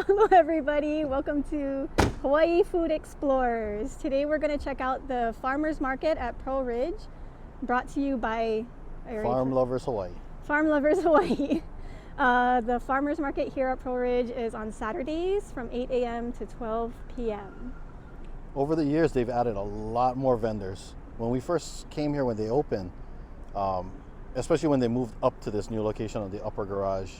Hello everybody, welcome to Hawaii Food Explorers. Today we're going to check out the farmers market at Pearlridge, brought to you by Farm Lovers Hawaii. Farm Lovers Hawaii. The farmers market here at Pearlridge is on Saturdays from 8 a.m. to 12 p.m. Over the years, they've added a lot more vendors. When we first came here, when they opened, especially when they moved up to this new location on the upper garage,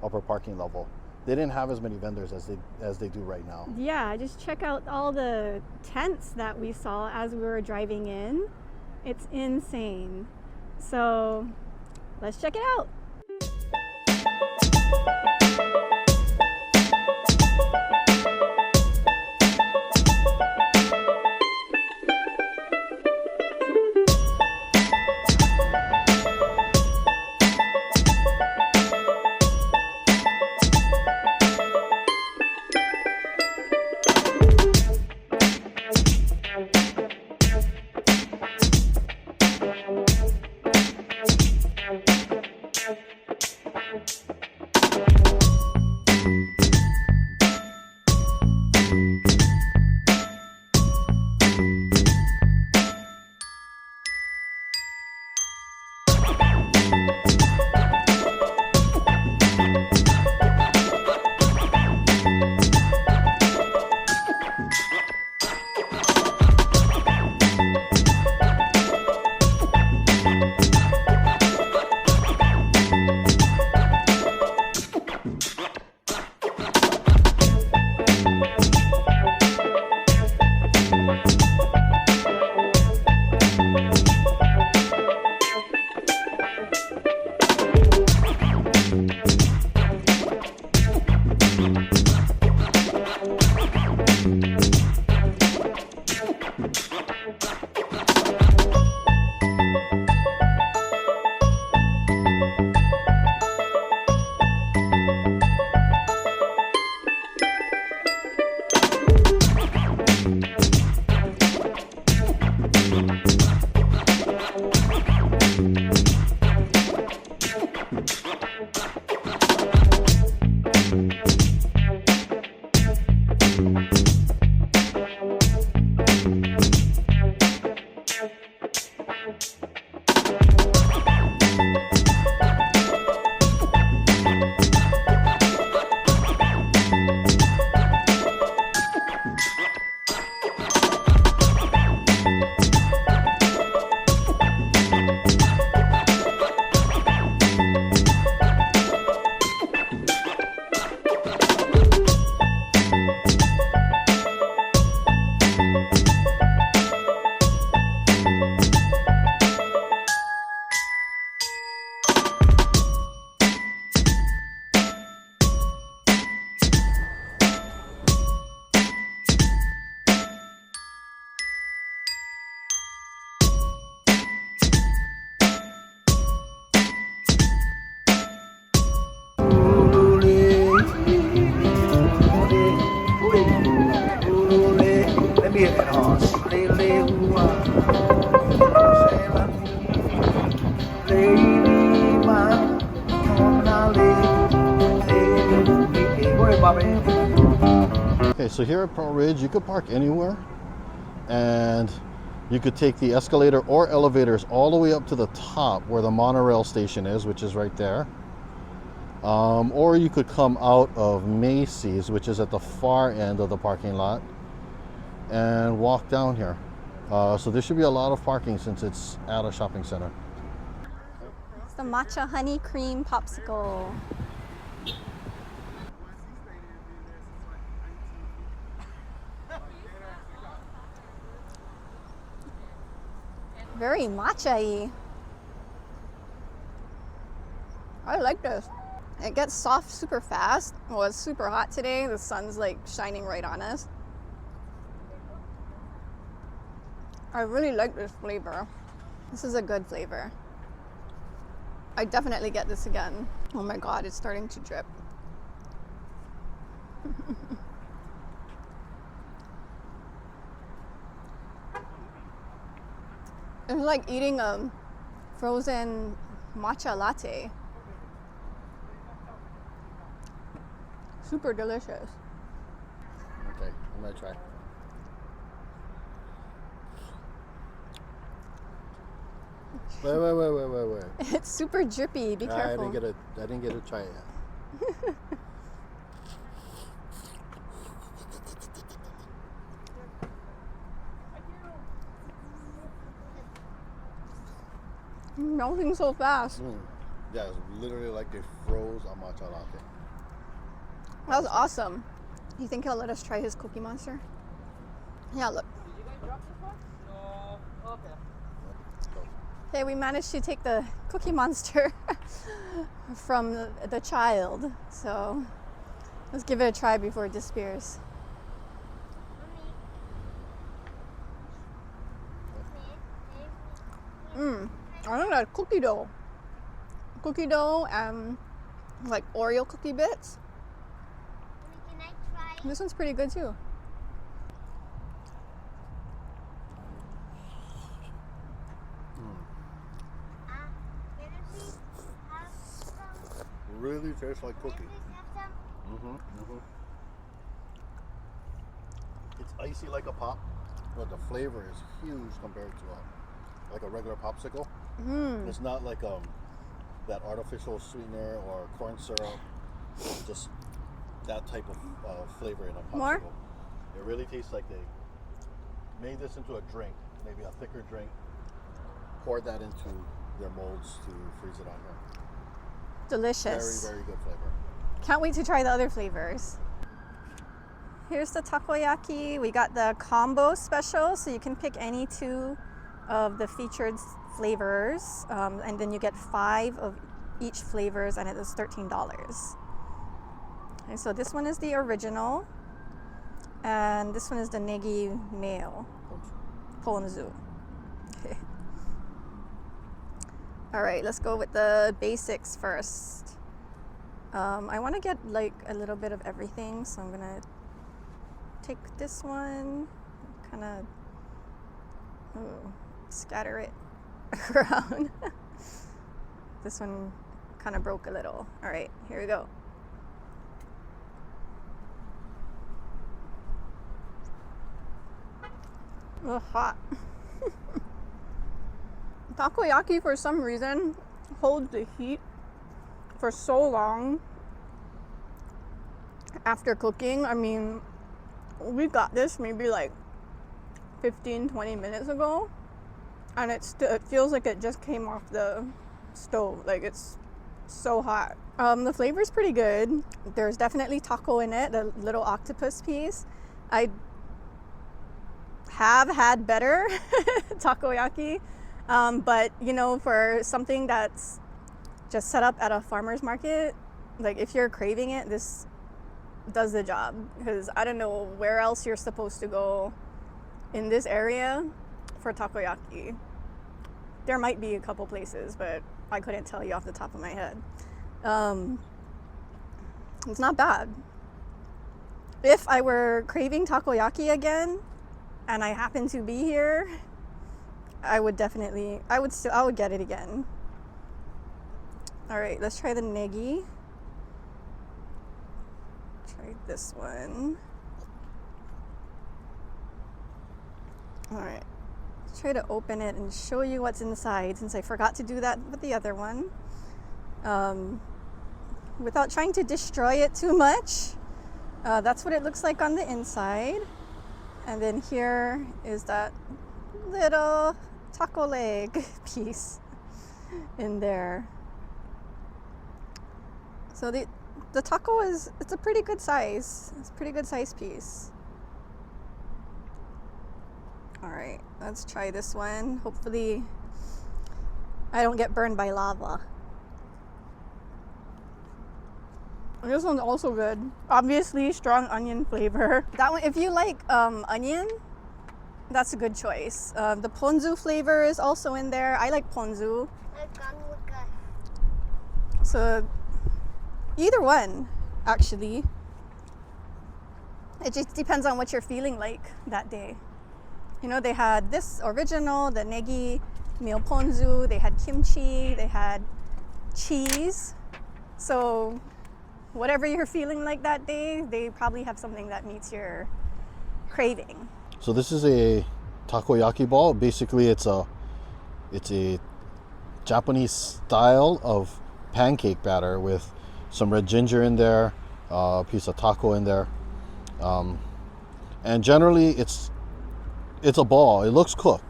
upper parking level, they didn't have as many vendors as they do right now. Yeah, just check out all the tents that we saw as we were driving in. It's insane. So let's check it out. Okay, so here at Pearlridge, you could park anywhere, and you could take the escalator or elevators all the way up to the top where the monorail station is, which is right there. Or you could come out of Macy's, which is at the far end of the parking lot, and walk down here. So there should be a lot of parking since it's at a shopping center. It's the matcha honey cream popsicle. Very matcha-y. I like this. It gets soft super fast. Well, it's super hot today. The sun's like shining right on us. I really like this flavor. This is a good flavor. I definitely get this again. Oh my God, it's starting to drip. It's like eating a frozen matcha latte. Super delicious. Okay, I'm gonna try. Wait. It's super drippy. Be careful. I didn't get to try it yet. Melting so fast. Yeah, it's literally like they froze a matcha latte. That was awesome. You think he'll let us try his Cookie Monster? Yeah, look. Did you guys drop this one? No. Okay. Okay, we managed to take the Cookie Monster from the child. So let's give it a try before it disappears. I think that cookie dough and like Oreo cookie bits. Can I try? This one's pretty good too. Can I please have some? Really tastes like cookie. Please have some? It's icy like a pop, but the flavor is huge compared to like a regular popsicle. It's not like that artificial sweetener or corn syrup. It's just that type of flavor in a popsicle. More? It really tastes like they made this into a drink, maybe a thicker drink, poured that into their molds to freeze it on here. Delicious. Very, very good flavor. Can't wait to try the other flavors. Here's the takoyaki. We got the combo special, so you can pick any two of the featured flavors, and then you get 5 of each flavors, and it is $13. Okay, so this one is the original, and this one is the negi mayo ponzu. Okay. All right, let's go with the basics first. I want to get like a little bit of everything, so I'm gonna take this one, kind of scatter it around. This one kind of broke a little. All right, here we go. Oh, hot. Takoyaki, for some reason, holds the heat for so long after cooking. I mean, we got this maybe like 15-20 minutes ago, and it feels like it just came off the stove. Like, it's so hot. The flavor's pretty good. There's definitely taco in it, the little octopus piece. I have had better takoyaki, but you know, for something that's just set up at a farmer's market, like if you're craving it, this does the job, because I don't know where else you're supposed to go in this area for takoyaki. There might be a couple places, but I couldn't tell you off the top of my head. It's not bad. If I were craving takoyaki again and I happen to be here, I would get it again. All right, let's try the negi. Try this one. All right, let's try to open it and show you what's inside, since I forgot to do that with the other one. Without trying to destroy it too much. That's what it looks like on the inside. And then here is that little taco leg piece in there. So the taco it's a pretty good size. It's a pretty good size piece. All right, let's try this one. Hopefully I don't get burned by lava. This one's also good. Obviously, strong onion flavor. That one, if you like onion, that's a good choice. The ponzu flavor is also in there. I like ponzu. So either one, actually. It just depends on what you're feeling like that day. You know, they had this original, the negi meal ponzu. They had kimchi. They had cheese. So whatever you're feeling like that day, they probably have something that meets your craving. So this is a takoyaki ball. Basically, it's a Japanese style of pancake batter with some red ginger in there, a piece of taco in there, and generally it's a ball. It looks cooked.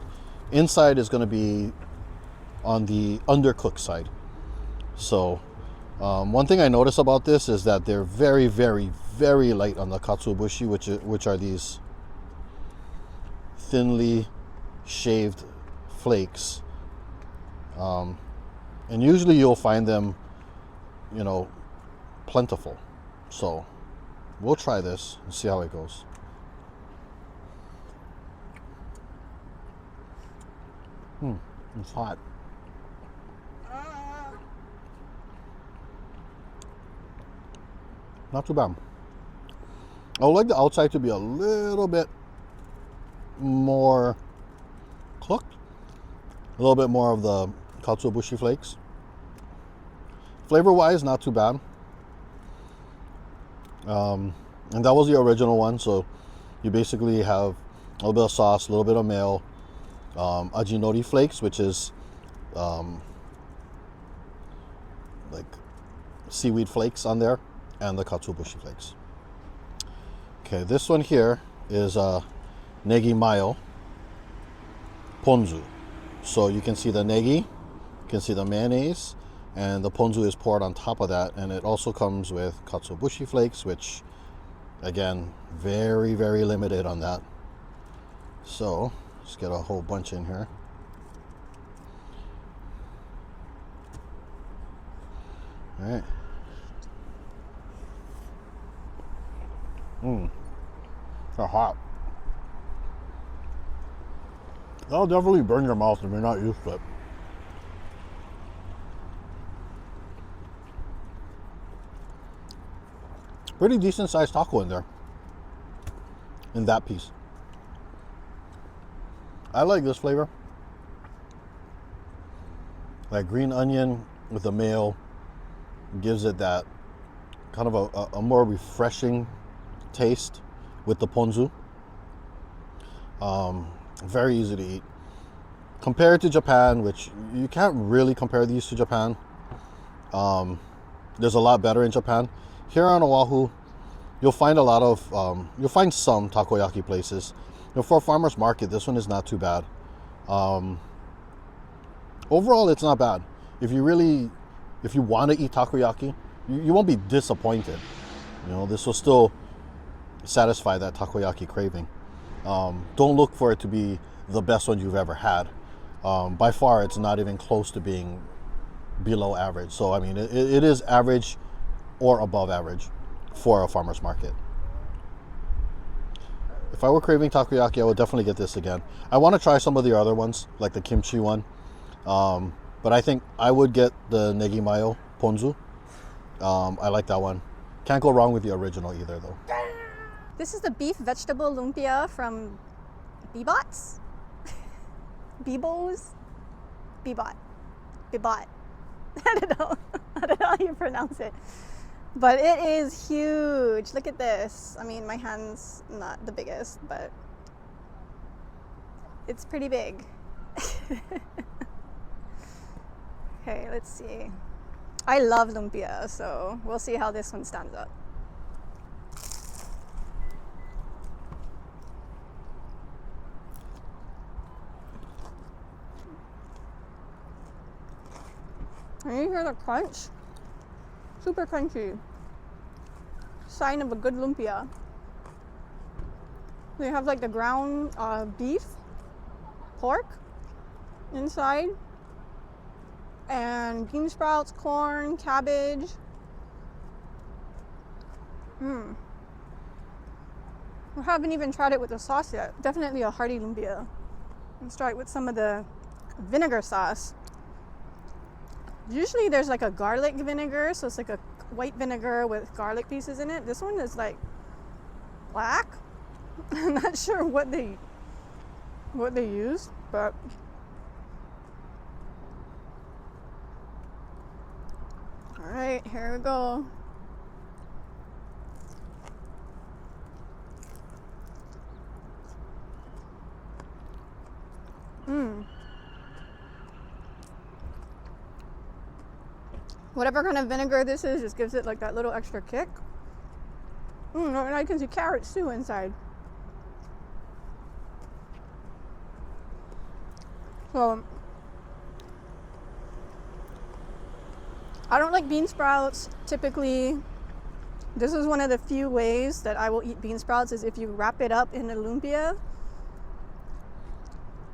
Inside is going to be on the undercooked side. So one thing I notice about this is that they're very, very, very light on the katsuobushi, which are these thinly shaved flakes, and usually you'll find them, you know, plentiful. So we'll try this and see how it goes. It's hot. Not too bad. I would like the outside to be a little bit more cooked, a little bit more of the katsuobushi flakes. Flavor wise, not too bad. And that was the original one, so you basically have a little bit of sauce, a little bit of mayo, ajinori flakes, which is like seaweed flakes on there, and the katsuobushi flakes. Okay, this one here is negi mayo ponzu. So you can see the negi, you can see the mayonnaise, and the ponzu is poured on top of that, and it also comes with katsuobushi flakes, which again, very, very limited on that. So let's get a whole bunch in here. All right. They're hot. That'll definitely burn your mouth if you're not used to it. Pretty decent sized taco in there, in that piece. I like this flavor. Like green onion with the mayo gives it that kind of a more refreshing taste with the ponzu. Very easy to eat. Compared to Japan, which you can't really compare these to Japan. There's a lot better in Japan. Here on Oahu, you'll find a lot of, you'll find some takoyaki places. You know, for a farmer's market, this one is not too bad. Overall, it's not bad. If you want to eat takoyaki, you won't be disappointed. You know, this will still satisfy that takoyaki craving. Don't look for it to be the best one you've ever had. By far, it's not even close to being below average. So, I mean, it is average or above average for a farmer's market. If I were craving takoyaki, I would definitely get this again. I want to try some of the other ones, like the kimchi one. But I think I would get the negi mayo ponzu. I like that one. Can't go wrong with the original either, though. This is the beef vegetable lumpia from Bebot's? Bebo's? Bebot. Bebot. I don't know how you pronounce it. But it is huge. Look at this. I mean, my hand's not the biggest, but it's pretty big. Okay, let's see. I love lumpia, so we'll see how this one stands up. And you hear the crunch? Super crunchy. Sign of a good lumpia. They have like the ground beef, pork inside, and bean sprouts, corn, cabbage. I haven't even tried it with the sauce yet. Definitely a hearty lumpia. Let's start with some of the vinegar sauce. Usually there's like a garlic vinegar, so it's like a white vinegar with garlic pieces in it. This one is like black. I'm not sure what they use, but all right, here we go. Mmm. Whatever kind of vinegar this is just gives it like that little extra kick. And I can see carrots too inside. So, I don't like bean sprouts typically. This is one of the few ways that I will eat bean sprouts is if you wrap it up in a lumpia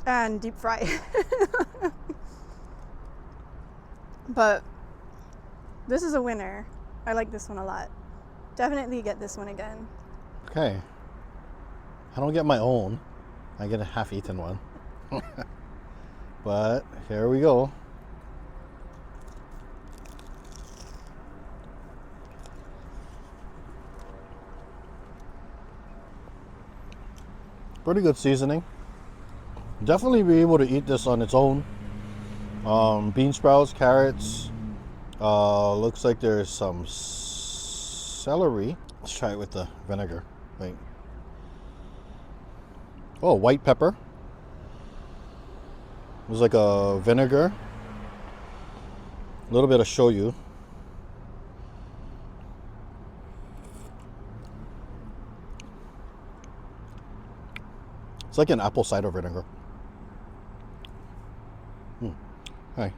and deep fry it. But this is a winner. I like this one a lot. Definitely get this one again. Okay. I don't get my own. I get a half-eaten one. But here we go. Pretty good seasoning. Definitely be able to eat this on its own. Bean sprouts, carrots. Looks like there's some celery. Let's try it with the vinegar. Wait. Oh, white pepper. It was like a vinegar. A little bit of shoyu. It's like an apple cider vinegar. Hi.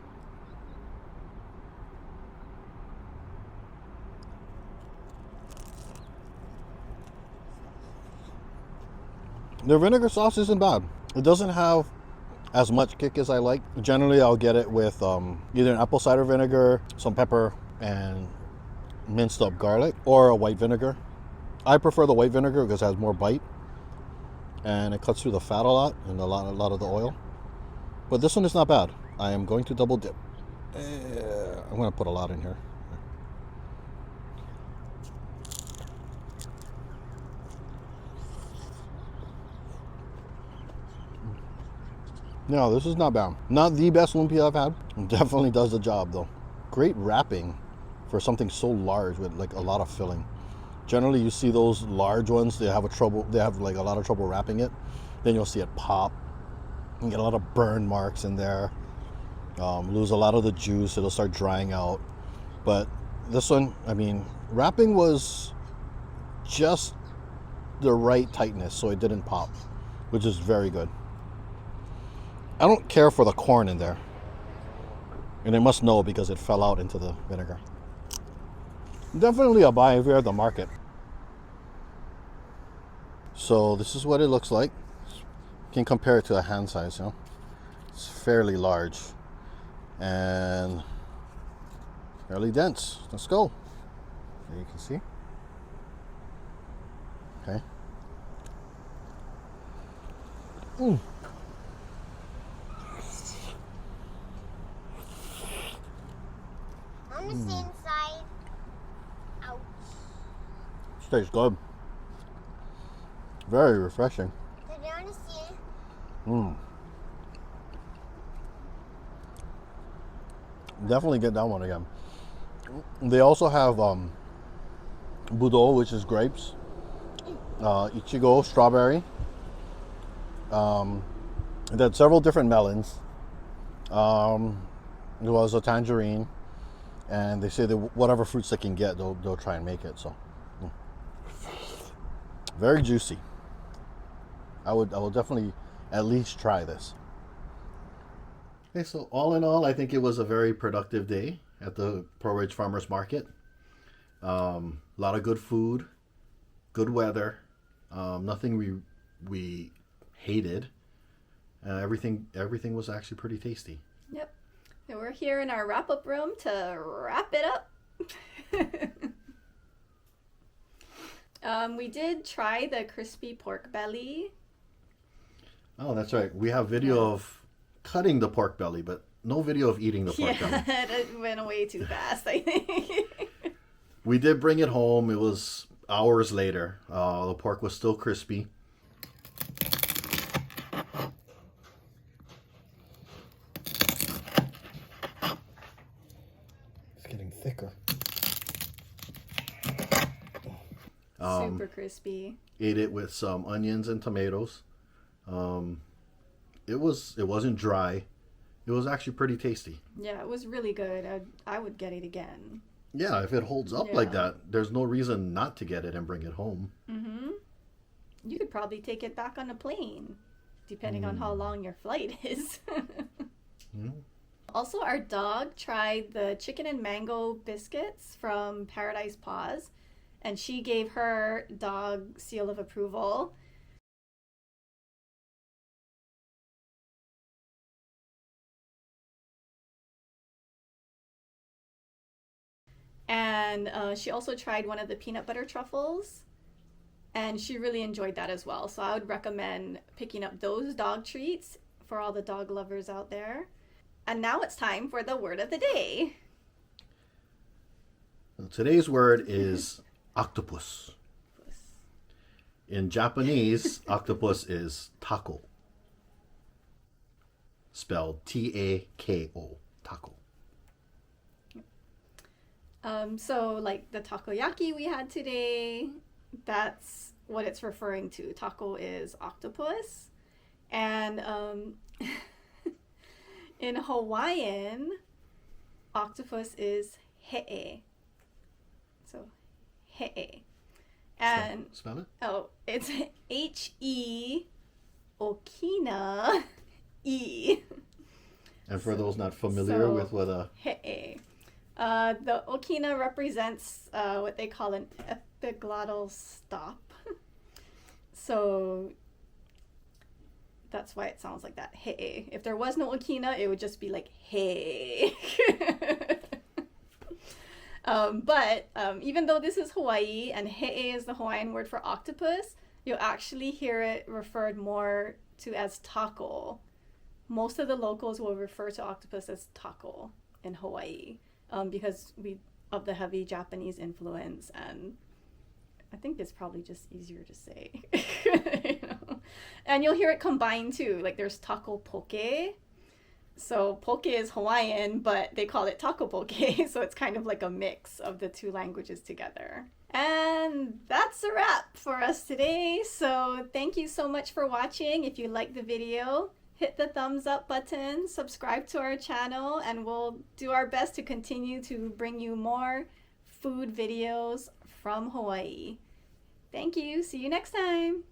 The vinegar sauce isn't bad. It doesn't have as much kick as I like. Generally, I'll get it with either an apple cider vinegar, some pepper, and minced up garlic, or a white vinegar. I prefer the white vinegar because it has more bite and it cuts through the fat a lot and a lot of the oil. But this one is not bad. I am going to double dip. I'm going to put a lot in here. No, this is not bad. Not the best lumpia I've had. It definitely does the job though. Great wrapping for something so large with like a lot of filling. Generally, you see those large ones, they have like a lot of trouble wrapping it. Then you'll see it pop. You get a lot of burn marks in there. Lose a lot of the juice. It'll start drying out. But this one, I mean, wrapping was just the right tightness, so it didn't pop, which is very good. I don't care for the corn in there. And it must know because it fell out into the vinegar. Definitely a buy if you're at the market. So this is what it looks like. You can compare it to a hand size, you know. It's fairly large and fairly dense. Let's go. There you can see. Okay. On the same side. Ouch. Tastes good. Very refreshing. Did you want to see it? Definitely get that one again. They also have budo, which is grapes, ichigo, strawberry. They had several different melons. There was a tangerine, and they say that whatever fruits they can get, they'll try and make it. So, very juicy. I will definitely at least try this. Okay, so all in all, I think it was a very productive day at the Pearlridge Farmers Market. A lot of good food, good weather, nothing we hated. Everything was actually pretty tasty. Yep. And we're here in our wrap-up room to wrap it up. We did try the crispy pork belly. Oh, that's right. We have video of cutting the pork belly, but no video of eating the pork belly. Yeah, it went away too fast, I think. We did bring it home. It was hours later. The pork was still crispy. It's getting thicker. Super crispy. Ate it with some onions and tomatoes. it wasn't dry. It was actually pretty tasty. Yeah, it was really good. I would get it again. Yeah, if it holds up like that, there's no reason not to get it and bring it home. Mm-hmm. You could probably take it back on a plane, depending on how long your flight is. Also, our dog tried the chicken and mango biscuits from Paradise Paws, and she gave her dog seal of approval. And she also tried one of the peanut butter truffles, and she really enjoyed that as well. So I would recommend picking up those dog treats for all the dog lovers out there. And now it's time for the word of the day. Today's word is octopus. In Japanese, octopus is tako. Spelled T-A-K-O, tako. So like the takoyaki we had today, that's what it's referring to. Tako is octopus. And in Hawaiian, octopus is he'e. So he'e. And spell it? Oh, it's H-E Okina E. And for those not familiar with what a he'e. The okina represents what they call an epiglottal stop. So that's why it sounds like that. Hey. If there was no okina, it would just be like hey. But even though this is Hawaii and he'e is the Hawaiian word for octopus, you'll actually hear it referred more to as taco. Most of the locals will refer to octopus as taco in Hawaii. Because of the heavy Japanese influence, and I think it's probably just easier to say. You know? And you'll hear it combined too. Like there's taco poke. So poke is Hawaiian, but they call it taco poke. So it's kind of like a mix of the two languages together. And that's a wrap for us today. So thank you so much for watching. If you liked the video, hit the thumbs up button, subscribe to our channel, and we'll do our best to continue to bring you more food videos from Hawaii. Thank you. See you next time.